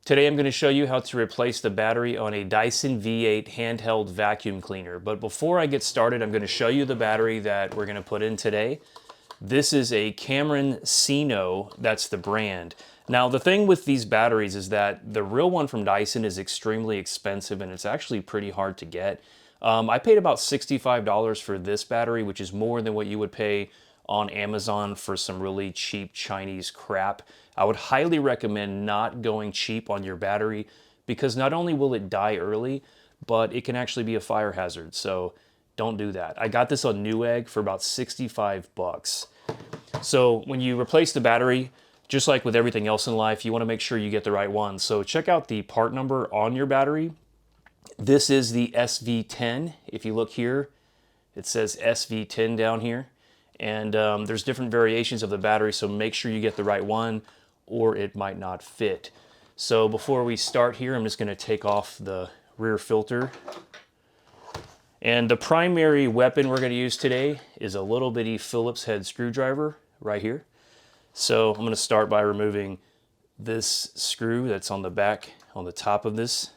Today I'm going to show you how to replace the battery on a Dyson V8 handheld vacuum cleaner. But before I get started, I'm going to show you the battery that we're going to put in today. This is a Cameron Sino, that's the brand. Now the thing with these batteries is that the real one from Dyson is extremely expensive and it's actually pretty hard to get. I paid about $65 for this battery, which is more than what you would pay on Amazon for some really cheap Chinese crap. I would highly recommend not going cheap on your battery because not only will it die early, but it can actually be a fire hazard. So don't do that. I got this on Newegg for about 65 bucks. So when you replace the battery, just like with everything else in life, you want to make sure you get the right one. So check out the part number on your battery. This is the SV10. If you look here, it says SV10 down here. And there's different variations of the battery, so make sure you get the right one or it might not fit. So before we start here, I'm just going to take off the rear filter. And the primary weapon we're going to use today is a little bitty Phillips head screwdriver right here. So I'm going to start by removing this screw that's on the back, on the top of this.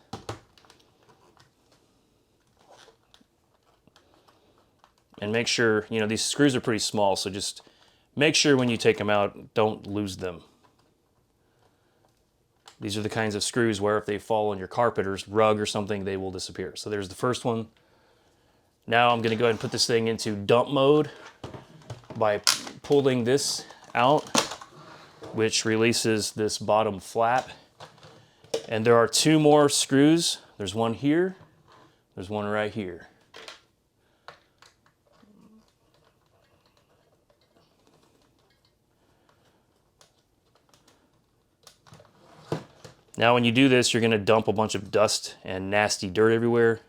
And make sure, you know, these screws are pretty small, so just make sure when you take them out, don't lose them. These are the kinds of screws where if they fall on your carpet or rug or something, they will disappear. So there's the first one. Now I'm gonna go ahead and put this thing into dump mode by pulling this out, which releases this bottom flap. And there are two more screws. There's one here, there's one right here. Now when you do this, you're going to dump a bunch of dust and nasty dirt everywhere.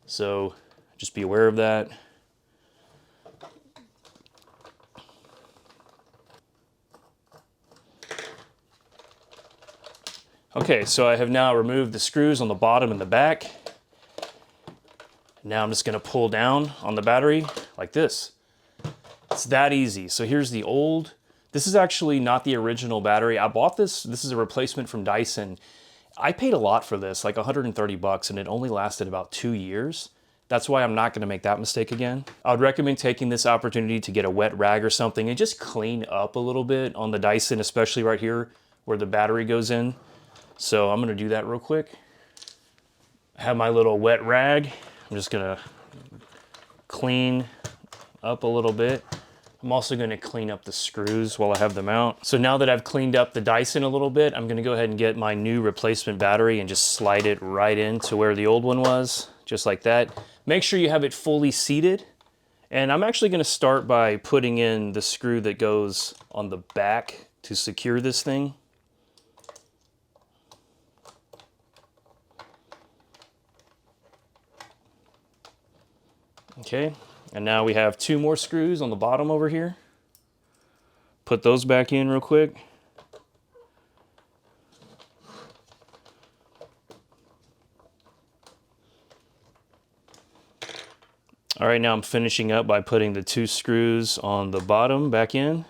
So just be aware of that. Okay, so I have now removed the screws on the bottom and the back. Now I'm just going to pull down on the battery like this. It's that easy. So here's the old. This is actually not the original battery. I bought this. This is a replacement from Dyson. I paid a lot for this, like 130 bucks, and it only lasted about 2 years. That's why I'm not going to make that mistake again. I would recommend taking this opportunity to get a wet rag or something and just clean up a little bit on the Dyson, especially right here where the battery goes in. So I'm going to do that real quick. I have my little wet rag. I'm just going to clean up a little bit. I'm also going to clean up the screws while I have them out. So now that I've cleaned up the Dyson a little bit, I'm going to go ahead and get my new replacement battery and just slide it right into where the old one was, just like that. Make sure you have it fully seated. And I'm actually going to start by putting in the screw that goes on the back to secure this thing. Okay. And now we have two more screws on the bottom over here. Put those back in real quick. All right, now I'm finishing up by putting the two screws on the bottom back in.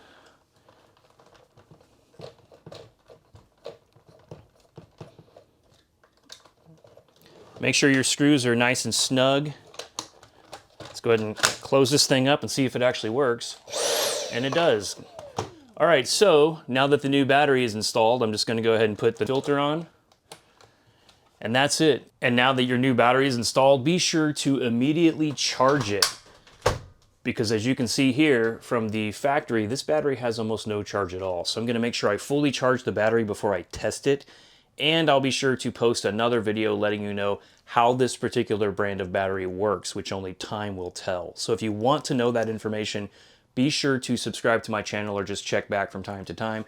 Make sure your screws are nice and snug. Let's go ahead and close this thing up and see if it actually works. And it does. All right, so now that the new battery is installed, I'm just going to go ahead and put the filter on. And that's it. And now that your new battery is installed, be sure to immediately charge it. Because as you can see here from the factory, this battery has almost no charge at all. So I'm going to make sure I fully charge the battery before I test it. And I'll be sure to post another video letting you know how this particular brand of battery works, which only time will tell. So if you want to know that information, be sure to subscribe to my channel or just check back from time to time.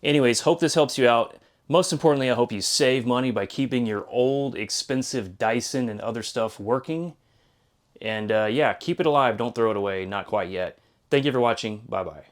Anyways, hope this helps you out. Most importantly, I hope you save money by keeping your old, expensive Dyson and other stuff working. And yeah, keep it alive. Don't throw it away. Not quite yet. Thank you for watching. Bye-bye.